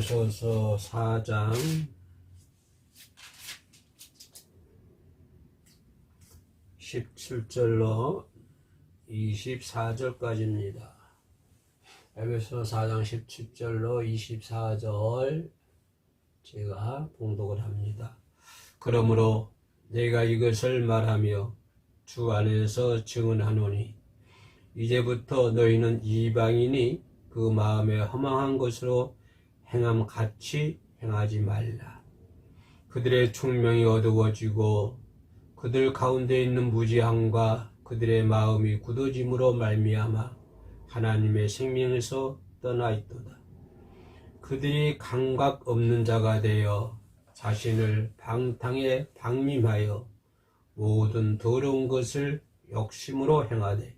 에베소서 4장 17절로 24절까지입니다. 에베소서 4장 17절로 24절 제가 봉독을 합니다. 그러므로 내가 이것을 말하며 주 안에서 증언하노니 이제부터 너희는 이방인이 그 마음에 허망한 것으로 행함 같이 행하지 말라. 그들의 총명이 어두워지고 그들 가운데 있는 무지함과 그들의 마음이 굳어짐으로 말미암아 하나님의 생명에서 떠나 있도다. 그들이 감각 없는 자가 되어 자신을 방탕에 방임하여 모든 더러운 것을 욕심으로 행하되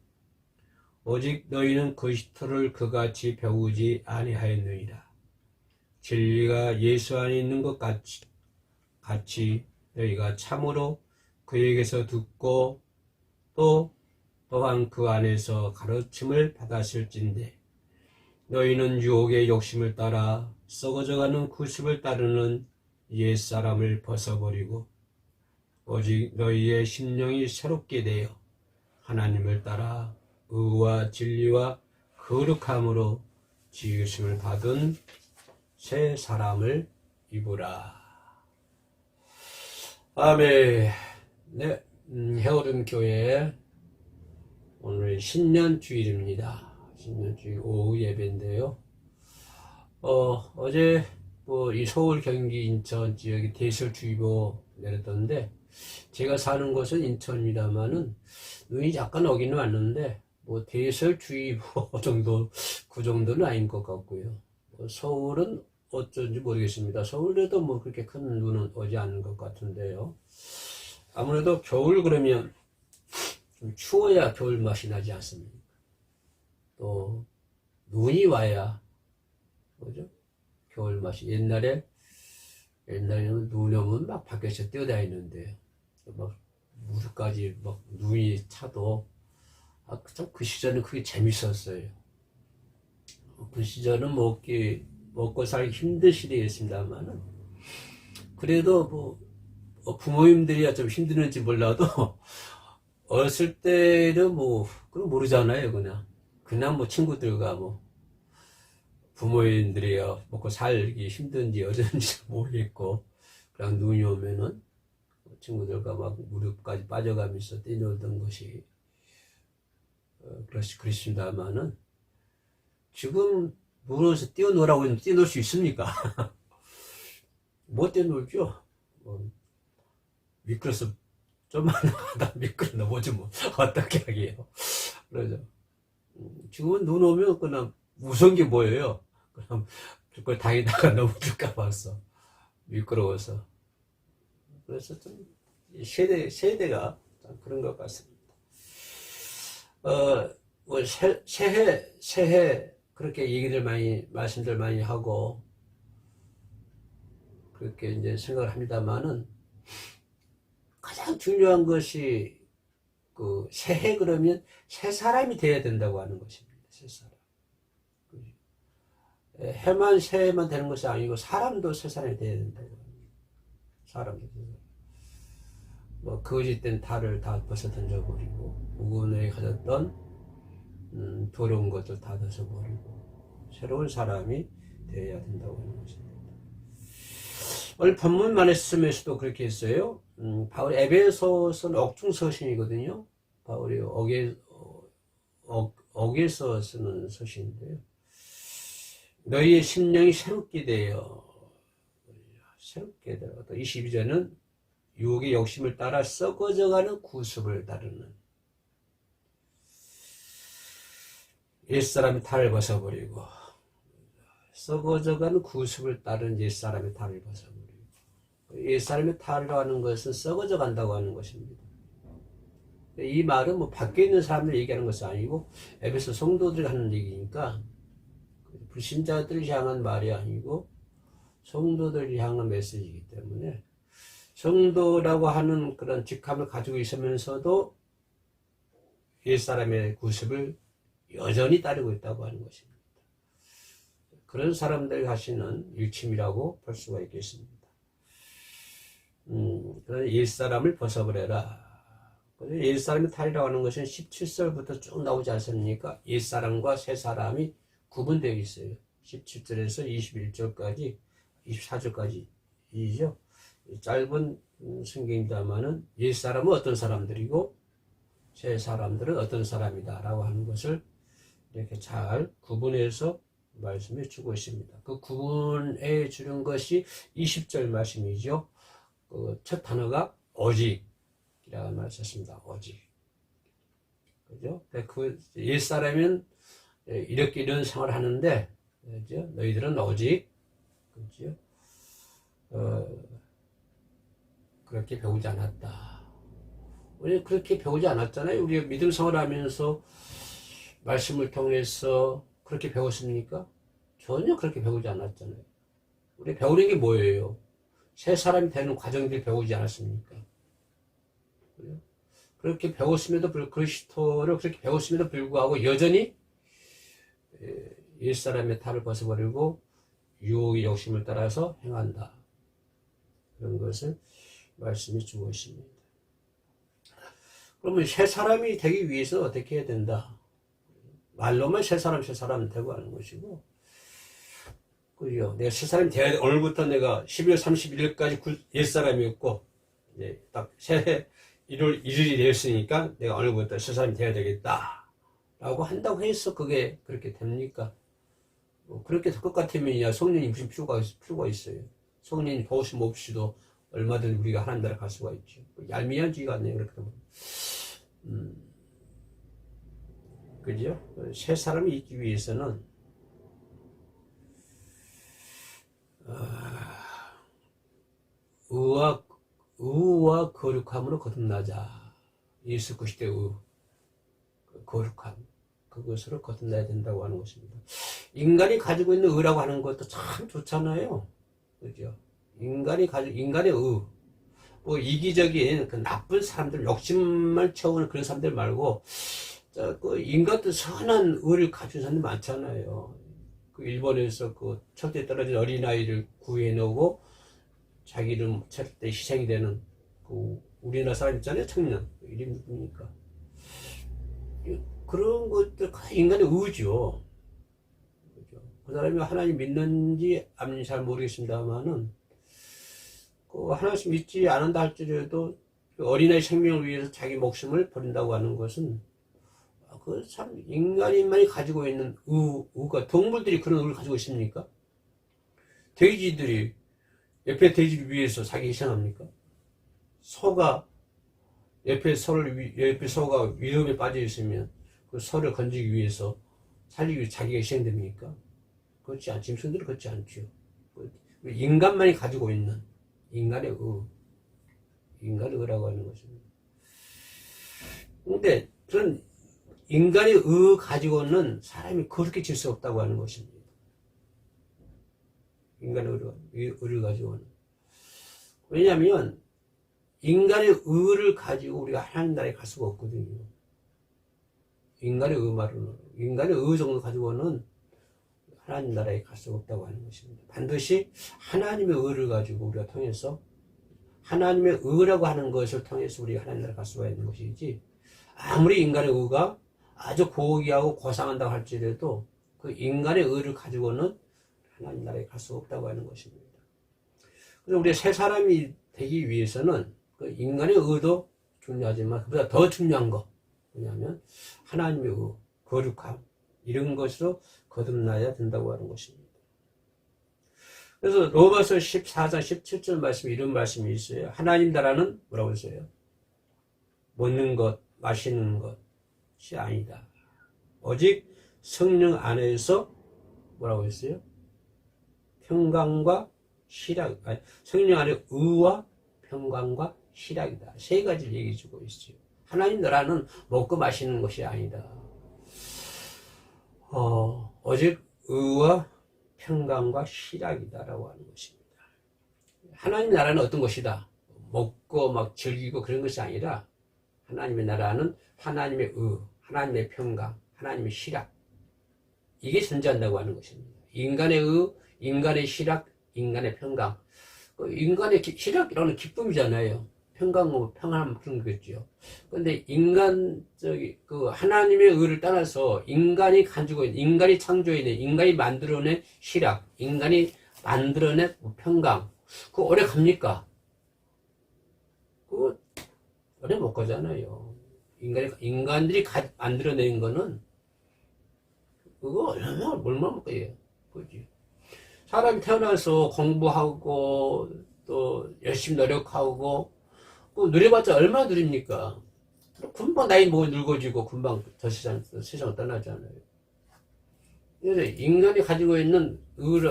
오직 너희는 그리스도를 그같이 배우지 아니하였느니라. 진리가 예수 안에 있는 것 같이 너희가 참으로 그에게서 듣고 또한 그 안에서 가르침을 받았을진데 너희는 유혹의 욕심을 따라 썩어져가는 구습을 따르는 옛사람을 벗어버리고 오직 너희의 심령이 새롭게 되어 하나님을 따라 의와 진리와 거룩함으로 지으심을 받은 새 사람을 입으라. 아멘. 네, 헤어름 교회 오늘 신년주일입니다. 신년주일 오후 예배인데요. 어제 이 서울, 경기, 인천 지역에 대설주의보 내렸던데 제가 사는 곳은 인천입니다만은 눈이 약간 오기는 왔는데 대설주의보 정도 그 정도는 아닌 것 같고요. 서울은 어쩐지 모르겠습니다. 서울에도 그렇게 큰 눈은 오지 않는 것 같은데요. 아무래도 겨울 그러면 좀 추워야 겨울 맛이 나지 않습니까? 또 눈이 와야 뭐죠? 겨울 맛이 옛날에는 눈이 오면 막 밖에서 뛰어다니는데 막 무릎까지 막 눈이 차도 참 그 시절은 그게 재밌었어요. 그 시절은 먹고 살기 힘든 시대였습니다만은 그래도 부모님들이야 좀 힘드는지 몰라도 어렸을 때는 그럼 모르잖아요. 그냥 친구들과 부모님들이야 먹고 살기 힘든지 어쩐지 모르겠고 그냥 눈이 오면은 친구들과 막 무릎까지 빠져가면서 뛰놀던 것이 그렇습니다만은 지금 물에서 뛰어놀라고 하면 뛰어놀 수 있습니까? 못 뛰어놀죠. 미끄러서 좀만 나가다 미끄러 넘어지 어떻게 하게요. 그러죠. 지금은 눈 오면 그냥 무서운 게 뭐예요? 그럼 그걸 다니다가 넘어질까 봐서 미끄러워서. 그래서 좀 세대가 그런 것 같습니다. 새해 그렇게 말씀들 많이 하고 그렇게 이제 생각을 합니다만은 가장 중요한 것이 새해 그러면 새 사람이 되어야 된다고 하는 것입니다. 새 사람. 해만 새해만 되는 것이 아니고 사람도 새 사람이 되어야 된다고 합니다. 사람도. 거짓된 탈을 다 벗어 던져버리고 우군에 가졌던 더러운 것들 다 벗어버리고 새로운 사람이 되어야 된다고 하는 것입니다. 오늘 본문 말씀에서도 그렇게 했어요. 바울이 에베소서는 억중서신이거든요. 바울이 억에서 쓰는 서신인데요. 너희의 심령이 새롭게 되어 또 22절은 유혹의 욕심을 따라 썩어져가는 구습을 따르는 옛사람의 탈을 벗어버리고 썩어져가는 구습을 따르는 옛사람의 탈을 벗어버리고 옛사람의 탈이라고 하는 것은 썩어져 간다고 하는 것입니다. 이 말은 밖에 있는 사람들 얘기하는 것이 아니고 에베소 성도들이 하는 얘기니까 불신자들을 향한 말이 아니고 성도들을 향한 메시지이기 때문에 성도라고 하는 그런 직함을 가지고 있으면서도 옛사람의 구습을 여전히 따르고 있다고 하는 것입니다. 그런 사람들이 하시는 일침이라고 볼 수가 있겠습니다. 그래서 옛사람을 벗어버려라. 옛사람이 탈이라고 하는 것은 17절부터 쭉 나오지 않습니까? 옛사람과 새사람이 구분되어 있어요. 17절에서 21절까지, 24절까지이죠. 짧은 성경입니다만은 옛사람은 어떤 사람들이고 새사람들은 어떤 사람이다 라고 하는 것을 이렇게 잘 구분해서 말씀해 주고 있습니다. 그 구분해 주는 것이 20절 말씀이죠. 그 첫 단어가 오직이라는 말을 썼습니다. 오직. 그죠? 그 옛사람은 이렇게 이런 생활을 하는데, 그죠? 너희들은 오직, 그죠? 그렇게 배우지 않았다. 우리 그렇게 배우지 않았잖아요. 우리가 믿음 생활을 하면서 말씀을 통해서 그렇게 배웠습니까? 전혀 그렇게 배우지 않았잖아요. 우리 배우는 게 뭐예요? 새 사람이 되는 과정들 배우지 않았습니까? 그렇게 배웠음에도 불구하고, 그리스도를 그렇게 배웠음에도 불구하고 여전히 옛사람의 탈을 벗어버리고 유혹의 욕심을 따라서 행한다. 그런 것을 말씀해 주고 있습니다. 그러면 새 사람이 되기 위해서 어떻게 해야 된다? 말로만 새 사람 되고 하는 것이고, 그죠? 내가 새 사람이 돼야 돼. 오늘부터 내가 12월 31일까지 옛 사람이었고, 이제 딱 새 1월 1일이 되었으니까 내가 오늘부터 새 사람이 돼야 되겠다. 라고 한다고 해서 그게 그렇게 됩니까? 뭐 그렇게 될 것 같으면 성령이 무슨 필요가 있어요. 성령이 도우심 없이도 얼마든지 우리가 하나님 나라에 갈 수가 있죠. 얄미운 쥐 같네요. 그렇게 되면. 그죠? 새 사람이 있기 위해서는 의와 거룩함으로 거듭나자. 예수 그리스도의 의, 거룩함, 그것으로 거듭나야 된다고 하는 것입니다. 인간이 가지고 있는 의라고 하는 것도 참 좋잖아요. 그죠? 인간의 의, 뭐 이기적인 그 나쁜 사람들, 욕심만 채우는 그런 사람들 말고, 그 인간도 선한 의를 가진 사람들 많잖아요. 그 일본에서 그 철도에 떨어진 어린아이를 구해놓고 자기를 찾을 때 희생이 되는 그 우리나라 사람 있잖아요. 청년. 이름이 누굽니까? 그런 것들 인간의 의죠. 그 사람이 하나님 믿는지 안 믿는지 잘 모르겠습니다만은 그 하나님 믿지 않는다 할지라도 어린아이 생명을 위해서 자기 목숨을 버린다고 하는 것은 그 참 인간인만이 가지고 있는 의가, 동물들이 그런 의를 가지고 있습니까? 돼지들이 옆에 돼지를 위해서 자기 희생합니까? 소가 옆에 소가 위험에 빠져 있으면 그 소를 건지기 위해서 살리기 위해 자기가 희생됩니까? 그렇지 않죠. 짐승들은 그렇지 않죠. 인간만이 가지고 있는 인간의 의라고 하는 것입니다. 근데 그런 인간의 의 가지고는 사람이 그렇게 질 수 없다고 하는 것입니다. 인간의 의를 가지고는. 왜냐하면 인간의 의를 가지고 우리가 하나님 나라에 갈 수가 없거든요. 인간의 의 말로는, 인간의 의 정도 가지고는 하나님 나라에 갈 수가 없다고 하는 것입니다. 반드시 하나님의 의를 가지고 우리가 통해서 하나님의 의라고 하는 것을 통해서 우리가 하나님 나라에 갈 수가 있는 것이지, 아무리 인간의 의가 아주 고귀하고 고상한다고 할지라도 그 인간의 의를 가지고는 하나님 나라에 갈 수 없다고 하는 것입니다. 그래서 우리가 새 사람이 되기 위해서는 그 인간의 의도 중요하지만 그보다 더 중요한 거 뭐냐면 하나님의 의, 거룩함, 이런 것으로 거듭나야 된다고 하는 것입니다. 그래서 로마서 14장 17절 말씀에 이런 말씀이 있어요. 하나님 나라는 뭐라고 했어요? 먹는 것, 마시는 것이 아니다. 오직 성령 안에서 뭐라고 했어요? 평강과 희락, 성령 안에 의와 평강과 희락이다. 세 가지를 얘기해 주고 있어요. 하나님 나라는 먹고 마시는 것이 아니다. 오직 의와 평강과 희락이다라고 하는 것입니다. 하나님 나라는 어떤 것이다? 먹고 막 즐기고 그런 것이 아니라 하나님의 나라는 하나님의 의, 하나님의 평강, 하나님의 희락, 이게 존재한다고 하는 것입니다. 인간의 인간의 희락, 인간의 평강. 인간의 희락이라는 기쁨이잖아요. 평강, 평안 그런 거겠죠. 근데 하나님의 의를 따라서 인간이 가지고 있는, 인간이 창조해낸, 인간이 만들어낸 희락, 인간이 만들어낸 평강. 그거 오래 갑니까? 그거 오래 못 가잖아요. 인간들이 만들어낸 거는 그거 얼마나 못 가요. 그지? 사람이 태어나서 공부하고 또 열심히 노력하고 누려봤자 얼마나 누립니까? 금방 나이 늙어지고 금방 세상을 떠나잖아요. 그래서 인간이 가지고 있는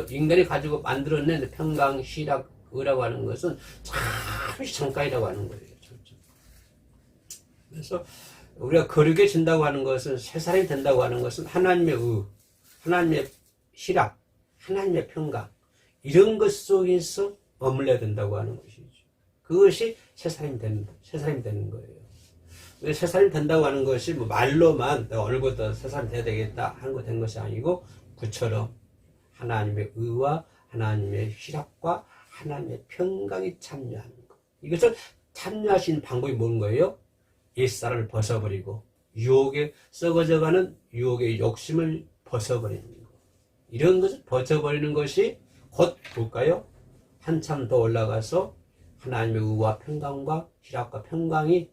인간이 가지고 만들어낸 평강, 희락, 의라고 하는 것은 잠시 잠깐이라고 하는 거예요. 그래서 우리가 거룩해진다고 하는 것은, 새 사람이 된다고 하는 것은 하나님의 하나님의 희락, 하나님의 평강, 이런 것 속에서 머물러야 된다고 하는 것이죠. 그것이 새 사람이 되는 거예요. 새 사람이 된다고 하는 것이 말로만 내가 오늘부터 새 사람이 돼야 되겠다 하는 거 된 것이 아니고, 그처럼 하나님의 의와 하나님의 희락과 하나님의 평강에 참여하는 것. 이것을 참여하시는 방법이 뭔 거예요? 옛사람을 벗어버리고 유혹에 썩어져가는 유혹의 욕심을 벗어버리는 것. 이런 것을 벗어버리는 것이 곧 볼까요? 한참 더 올라가서 하나님의 의와 평강과 희락과 평강이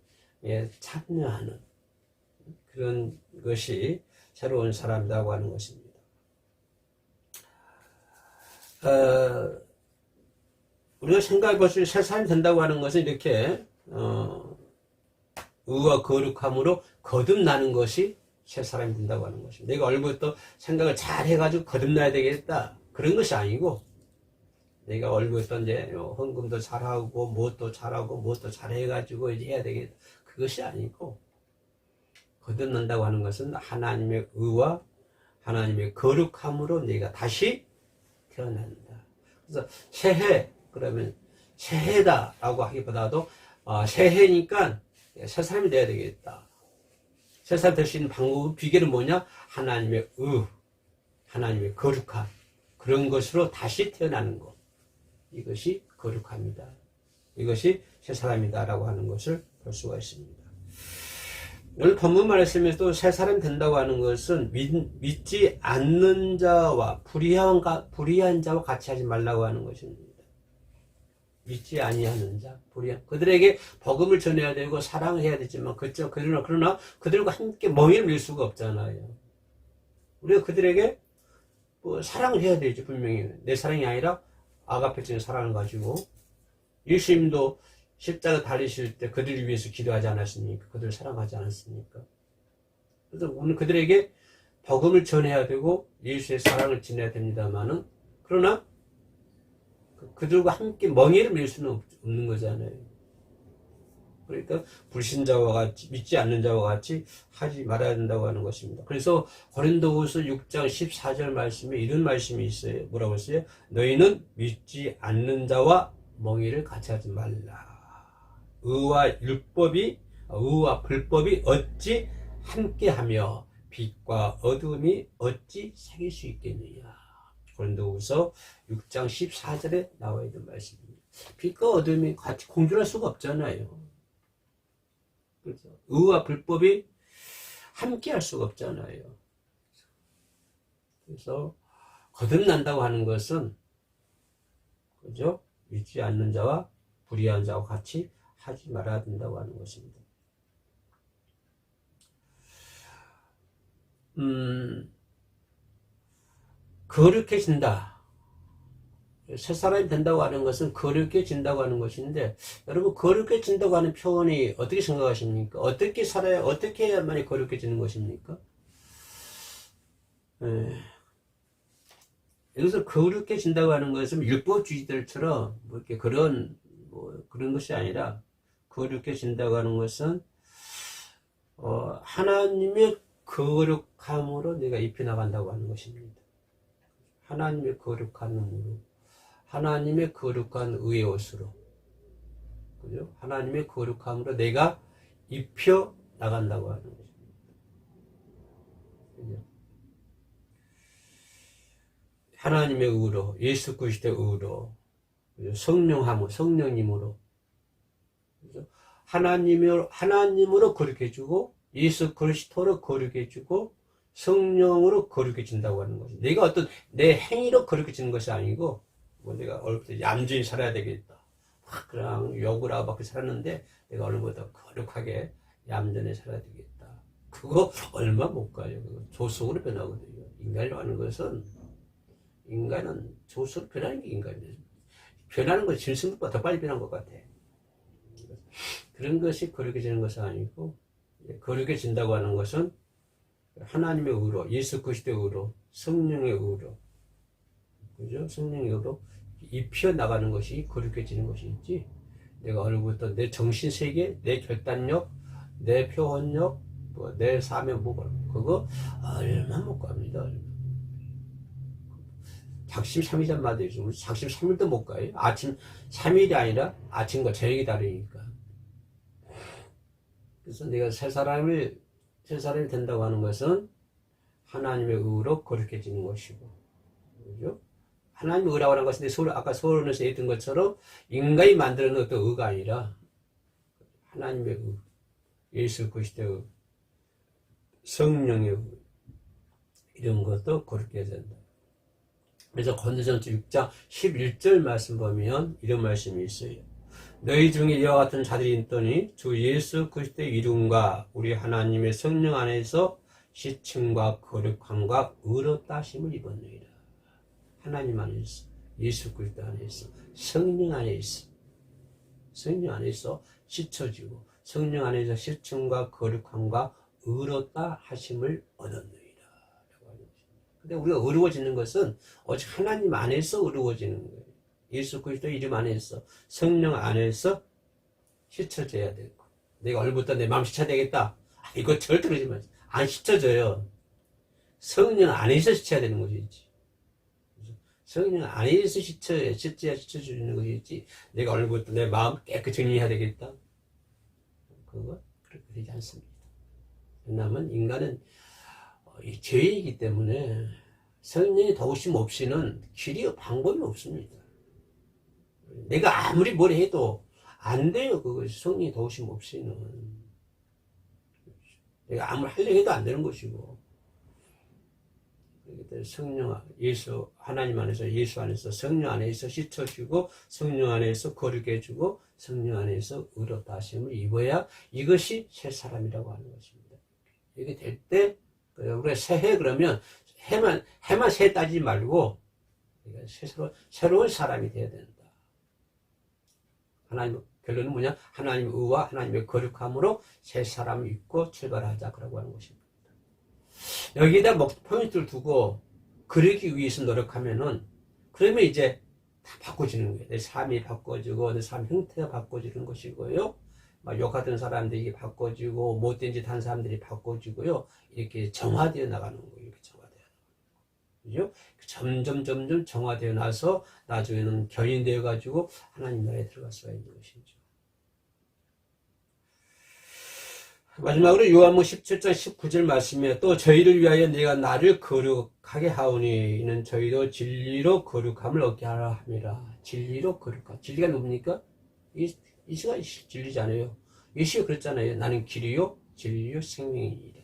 참여하는 그런 것이 새로운 사람이라고 하는 것입니다. 우리가 생각해 볼 수 있는 새 사람이 된다고 하는 것은 이렇게 의와 거룩함으로 거듭나는 것이 새 사람이 된다고 하는 것입니다. 내가 얼굴부터 생각을 잘 해가지고 거듭나야 되겠다 그런 것이 아니고, 내가 얼굴부터 이제 헌금도 잘하고 무엇도 잘하고 무엇도 잘해가지고 이제 해야 되겠다 그것이 아니고, 거듭난다고 하는 것은 하나님의 의와 하나님의 거룩함으로 내가 다시 태어난다. 그래서 새해 그러면 새해다라고 하기보다도 새해니까 새 사람이 돼야 되겠다. 새 사람이 될 수 있는 방법, 비결은 뭐냐? 하나님의 하나님의 거룩함, 그런 것으로 다시 태어나는 것. 이것이 거룩합니다. 이것이 새 사람이다라고 하는 것을 볼 수가 있습니다. 오늘 본문 말씀에서도 새 사람이 된다고 하는 것은 믿지 않는 자와 불의한 자와 같이 하지 말라고 하는 것입니다. 믿지 아니하는 자, 그들에게 복음을 전해야 되고 사랑을 해야 되지만 그러나 그들과 함께 멍에를 밀 수가 없잖아요. 우리가 그들에게 사랑을 해야 되지. 분명히 내 사랑이 아니라 아가페적인 사랑을 가지고, 예수님도 십자가 달리실 때 그들을 위해서 기도하지 않았습니까? 그들을 사랑하지 않았습니까? 그래서 우리는 그들에게 복음을 전해야 되고 예수의 사랑을 지내야 됩니다만은, 그러나 그들과 함께 멍에를 밀 수는 없는 거잖아요. 그러니까 불신자와 같이, 믿지 않는 자와 같이 하지 말아야 된다고 하는 것입니다. 그래서 고린도후서 6장 14절 말씀에 이런 말씀이 있어요. 뭐라고 했어요? 너희는 믿지 않는 자와 멍에를 같이 하지 말라. 의와 불법이 어찌 함께하며 빛과 어둠이 어찌 사귈 수 있겠느냐. 고린도후서 6장 14절에 나와 있는 말씀입니다. 빛과 어둠이 같이 공존할 수가 없잖아요. 그렇죠? 의와 불법이 함께 할 수가 없잖아요. 그래서 거듭난다고 하는 것은, 그죠? 믿지 않는 자와 불의한 자와 같이 하지 말아야 된다고 하는 것입니다. 거룩해진다. 새 사람이 된다고 하는 것은 거룩해진다고 하는 것인데, 여러분, 거룩해진다고 하는 표현이 어떻게 생각하십니까? 어떻게 살아야, 어떻게 해야만이 거룩해지는 것입니까? 여기서 거룩해진다고 하는 것은 율법주의들처럼 이렇게 그런 것이 아니라, 거룩해진다고 하는 것은 하나님의 거룩함으로 내가 입혀나간다고 하는 것입니다. 하나님의 거룩함으로, 하나님의 거룩한 의의 옷으로, 그죠? 하나님의 거룩함으로 내가 입혀 나간다고 하는 것입니다. 그죠? 하나님의 의로, 예수 그리스도의 의로, 성령함으로, 성령님으로, 하나님으로 거룩해주고, 예수 그리스도로 거룩해주고, 성령으로 거룩해진다고 하는 거죠. 내가 어떤 내 행위로 거룩해지는 것이 아니고, 뭐 내가 얼굴부터 얌전히 살아야 되겠다. 그냥 욕을 하고 막 살았는데, 내가 얼굴부터 거룩하게 얌전히 살아야 되겠다. 그거 얼마 못 가요. 그거 조속으로 변하거든요. 인간이라는 것은, 인간은 조속으로 변하는 게 인간이에요. 변하는 건 짐승보다 더 빨리 변한 것 같아. 그런 것이 거룩해지는 것은 아니고, 거룩해진다고 하는 것은 하나님의 의로, 예수 그리스도의 의로, 성령의 의로, 그죠? 성령의 의로 입혀 나가는 것이 거룩해지는 것이 있지. 내가 얼굴부터 내 정신세계, 내 결단력, 내 표현력, 내 사명복을, 그거 얼마 못 갑니다. 작심 3일잔 맞아야지. 우리 작심 3일도 못 가요. 아침 3일이 아니라 아침과 저녁이 다르니까. 그래서 내가 새 사람이 된다고 하는 것은 하나님의 의로 거룩해지는 것이고, 그죠? 하나님의 의라고 하는 것은 아까 서론에서 얘기했던 것처럼 인간이 만드는 어떤 의가 아니라 하나님의 의, 예수 그리스도의 의, 성령의 의, 이런 것도 거룩해야 된다. 그래서 고린도전서 6장 11절 말씀 보면 이런 말씀이 있어요. 너희 중에 이와 같은 자들이 있더니 주 예수 그리스도의 이름과 우리 하나님의 성령 안에서 시침과 거룩함과 의롭다 하심을 입었느니라. 하나님 안에서, 예수 그리스도 안에서, 성령 안에 있어. 성령 안에서 씻어지고 성령 안에서 시침과 거룩함과 의롭다 하심을 얻었느니라. 근데 우리가 의로워지는 것은 오직 하나님 안에서 의로워지는 거예요. 예수 그리스도 이름 안에서, 성령 안에서 씻어져야 되고, 내가 얼굴부터 내 마음 씻어야 되겠다. 이거 절대 그러지 마세요. 안 씻어져요. 성령 안에서 씻어야 되는 것이지. 성령 안에서 씻어야 씻어주는 것이지. 내가 얼굴부터 내 마음 깨끗이 정리해야 되겠다. 그거 그렇게 되지 않습니다. 왜냐하면 인간은 죄이기 때문에 성령의 도우심 없이는 길이 방법이 없습니다. 내가 아무리 뭘 해도 안 돼요. 그것이 성령의 도우심 없이는. 내가 아무리 하려고 해도 안 되는 것이고. 성령, 예수, 하나님 안에서, 예수 안에서, 성령 안에서 씻어주고, 성령 안에서 거룩해 해주고, 성령 안에서 의롭다 하심을 입어야 이것이 새 사람이라고 하는 것입니다. 이게 될 때, 우리가 새해 그러면 해만 새 따지지 말고, 새로운 사람이 되어야 된다. 결론은 뭐냐? 하나님의 의와 하나님의 거룩함으로 새 사람을 입고 출발하자. 그러고 하는 것입니다. 여기다 포인트를 두고 그러기 위해서 노력하면은, 그러면 이제 다 바꿔지는 거예요. 내 삶이 바꿔지고, 내 삶 형태가 바꿔지는 것이고요. 막 욕하던 사람들이 바꿔지고, 못된 짓 한 사람들이 바꿔지고요. 이렇게 정화되어 나가는 거예요. 이렇게 정화되어 나가는 거죠. 점점 정화되어 나서 나중에는 견인 되어 가지고 하나님 나라에 들어갈 수가 있는 것이죠. 마지막으로 요한복음 17장 19절 말씀에 또 저희를 위하여 네가 나를 거룩하게 하오니 이는 저희도 진리로 거룩함을 얻게 하라 함이라. 진리로 거룩함. 진리가 뭡니까? 이시가 진리잖아요. 예수가 그랬잖아요. 나는 길이요 진리요 생명이니라.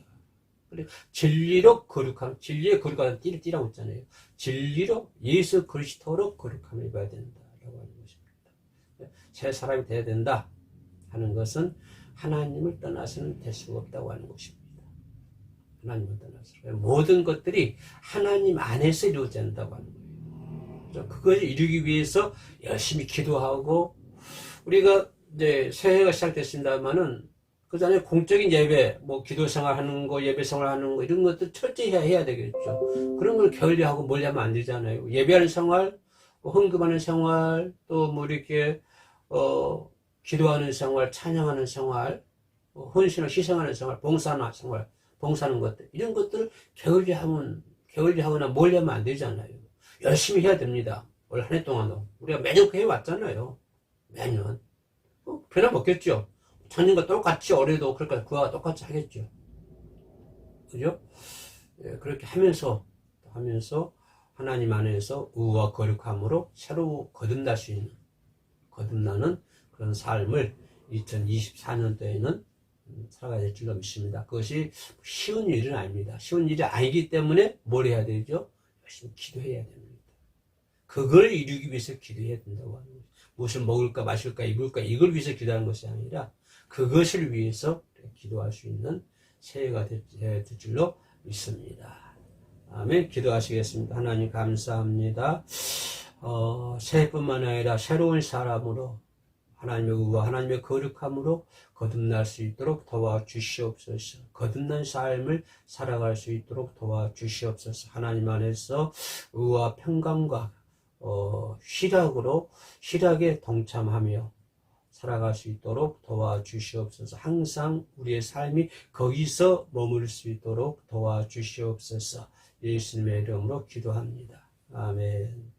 그래 진리로 거룩함, 진리의 거룩함 띠라고 했잖아요. 진리로 예수 그리스도로 거룩함을 입어야 된다라고 하는 것입니다. 새 사람이 돼야 된다 하는 것은 하나님을 떠나서는 될 수가 없다고 하는 것입니다. 하나님을 떠나서 모든 것들이 하나님 안에서 이루어져야 한다고 하는 거예요. 그것을 이루기 위해서 열심히 기도하고, 우리가 이제 새해가 시작됐습니다만은 그 전에 공적인 예배, 기도 생활하는 거, 예배 생활하는 거 이런 것들 철저히 해야 되겠죠. 그런 걸 게을리하고 멀리 하면 안 되잖아요. 예배하는 생활, 헌금하는 생활, 또 이렇게 기도하는 생활, 찬양하는 생활, 헌신을 희생하는 생활, 봉사하는 생활, 봉사하는 것들, 이런 것들을 게을리하거나 멀리 하면 안 되잖아요. 열심히 해야 됩니다. 올 한 해 동안도. 우리가 매년 그 해왔잖아요. 매년. 변함없겠죠. 작년과 똑같이 올해도 그러니까 그와 똑같이 하겠죠. 그죠? 예, 그렇게 하면서 하나님 안에서 의와 거룩함으로 새로 거듭날 수 있는, 거듭나는 그런 삶을 2024년도에는 살아가야 될 줄로 믿습니다. 그것이 쉬운 일은 아닙니다. 쉬운 일이 아니기 때문에 뭘 해야 되죠? 열심히 기도해야 됩니다. 그걸 이루기 위해서 기도해야 된다고 하는 거죠. 무엇을 먹을까 마실까 입을까 이걸 위해서 기도하는 것이 아니라 그것을 위해서 기도할 수 있는 새해가 될 줄로 믿습니다. 아멘. 기도하시겠습니다. 하나님 감사합니다. 새해뿐만 아니라 새로운 사람으로 하나님의 의와 하나님의 거룩함으로 거듭날 수 있도록 도와주시옵소서. 거듭난 삶을 살아갈 수 있도록 도와주시옵소서. 하나님 안에서 의와 평강과 희락에 동참하며 살아갈 수 있도록 도와주시옵소서. 항상 우리의 삶이 거기서 머물 수 있도록 도와주시옵소서. 예수님의 이름으로 기도합니다. 아멘.